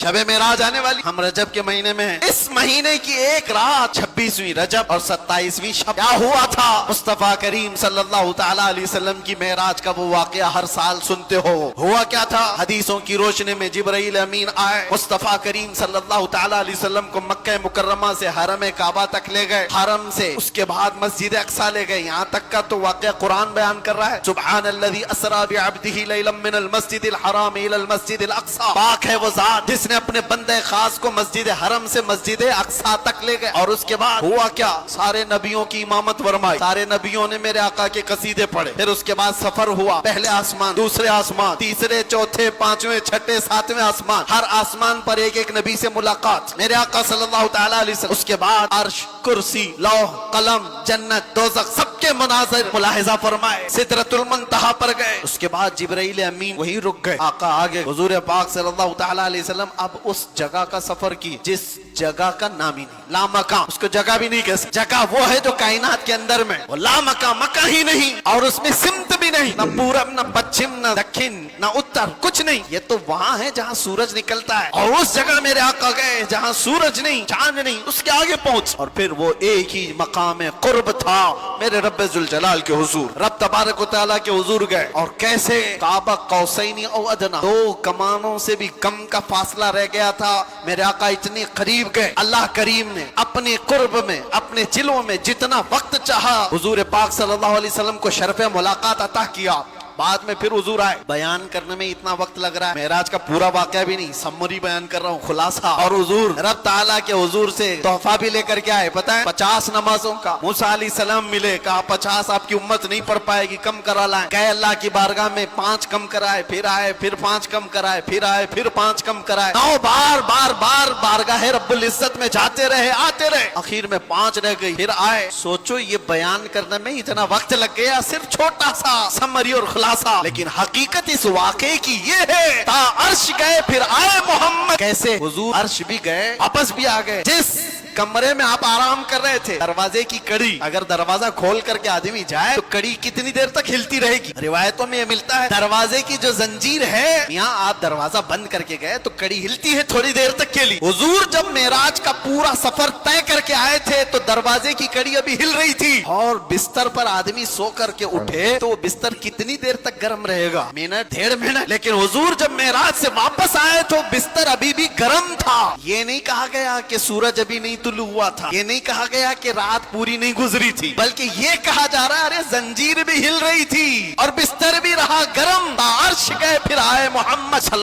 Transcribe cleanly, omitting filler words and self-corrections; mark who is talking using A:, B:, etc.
A: شب معراج آنے والی، ہم رجب کے مہینے میں ہیں۔ اس مہینے کی ایک رات 26ویں رجب اور 27ویں شب کیا ہوا تھا؟ مصطفیٰ کریم صلی اللہ تعالی علیہ وسلم کی معراج کا وہ واقعہ ہر سال سنتے ہو۔ ہوا کیا تھا؟ حدیثوں کی روشنی میں جبرائیل امین آئے، مصطفیٰ کریم صلی اللہ تعالی علیہ وسلم کو مکہ مکرمہ سے حرم کعبہ تک لے گئے، حرم سے اس کے بعد مسجد اقصی لے گئے، یہاں تک کا تو واقعہ قرآن بیان کر رہا ہے۔ سبحان الذی اسری بعبدہ لیلا من المسجد الحرام الی المسجد الاقصی، پاک ہے وہ ذات جس نے اپنے بندے خاص کو مسجد حرم سے مسجد اقصی تک لے گئے۔ اور اس کے بعد ہوا کیا؟ سارے نبیوں کی امامت فرمائی، سارے نبیوں نے میرے آقا کے قصیدے پڑھے، پھر اس کے بعد سفر ہوا، پہلے آسمان، دوسرے آسمان، تیسرے، چوتھے، پانچویں، چھٹے، ساتویں آسمان، ہر آسمان پر ایک ایک نبی سے ملاقات میرے آقا صلی اللہ تعالی علیہ وسلم۔ اس کے بعد عرش، کرسی، لوح، قلم، جنت، دوزخ، سب کے مناظر ملاحظہ فرمائے، سدرۃ المنتہا پر گئے۔ اس کے بعد جبرائیل امین وہیں رک گئے، آقا آگے، حضور پاک صلی اللہ تعالی علیہ وسلم اب اس جگہ کا سفر کی جس جگہ کا نام ہی نہیں، لامکان، اس کو جگہ بھی نہیں کہہ سکتے، جگہ وہ ہے جو کائنات کے اندر میں، وہ لامکان، مکہ ہی نہیں، اور اس میں سمت بھی نہیں، نہ پورب، نہ پچھم، نہ دکھن، نہ اتر، کچھ نہیں، یہ تو وہاں ہے جہاں سورج نکلتا ہے، اور اس جگہ میرے آقا گئے جہاں سورج نہیں، چاند نہیں، اس کے آگے پہنچ، اور پھر وہ ایک ہی مقام قرب تھا میرے رب ذوالجلال کے حضور، رب تبارک و تعالیٰ کے حضور گئے، اور کیسے؟ قاب قوسین او ادنی، دو کمانوں سے بھی کم کا فاصلہ رہ گیا تھا، میرے آقا اتنی قریب گئے، اللہ کریم نے اپنے قرب میں، اپنے جلووں میں جتنا وقت چاہا حضور پاک صلی اللہ علیہ وسلم کو شرف ملاقات عطا کیا۔ بعد میں پھر حضور آئے، بیان کرنے میں اتنا وقت لگ رہا ہے، معراج کا پورا واقعہ بھی نہیں، سمری بیان کر رہا ہوں، خلاصہ، اور حضور رب تعالیٰ کے حضور سے تحفہ بھی لے کر کے آئے، پتہ ہے 50 نمازوں کا، موسیٰ علیہ السلام ملے، کہا 50 آپ کی امت نہیں پڑھ پائے گی، کم کرا لائیں، کہے اللہ کی بارگاہ میں 5 کم کرائے، پھر آئے، پھر 5 کم کرائے، پھر آئے، پھر 5 کم کرائے، 9 بار بار بار بارگاہ رب العزت میں جاتے رہے، آتے رہے، اخیر میں 5 رہ گئی، پھر آئے، سوچو یہ بیان کرنے میں اتنا وقت لگ گیا، صرف چھوٹا سا سمری اور خلاصہ، لیکن حقیقت اس واقعے کی یہ ہے، تا عرش گئے پھر آئے محمد، کیسے؟ حضور عرش بھی گئے، واپس بھی آ گئے، جس کمرے میں آپ آرام کر رہے تھے، دروازے کی کڑی، اگر دروازہ کھول کر کے آدمی جائے تو کڑی کتنی دیر تک ہلتی رہے گی؟ روایتوں میں یہ ملتا ہے دروازے کی جو زنجیر ہے، یہاں آپ دروازہ بند کر کے گئے تو کڑی ہلتی ہے تھوڑی دیر تک کے لیے۔ حضور جب معراج کا پورا سفر طے کر کے آئے تھے تو دروازے کی کڑی ابھی ہل رہی تھی، اور بستر پر آدمی سو کر کے اٹھے تو بستر کتنی دیر تک گرم رہے گا؟ منٹ، 1.5 منٹ، لیکن حضور جب معراج سے واپس آئے تو بستر ابھی بھی گرم تھا۔ یہ نہیں کہا گیا کہ سورج ابھی نہیں طلوع ہوا تھا، یہ نہیں کہا گیا کہ رات پوری نہیں گزری تھی، بلکہ یہ کہا جا رہا ہے ارے زنجیر بھی ہل رہی تھی اور بستر بھی رہا گرم، عرش گئے پھر آئے محمد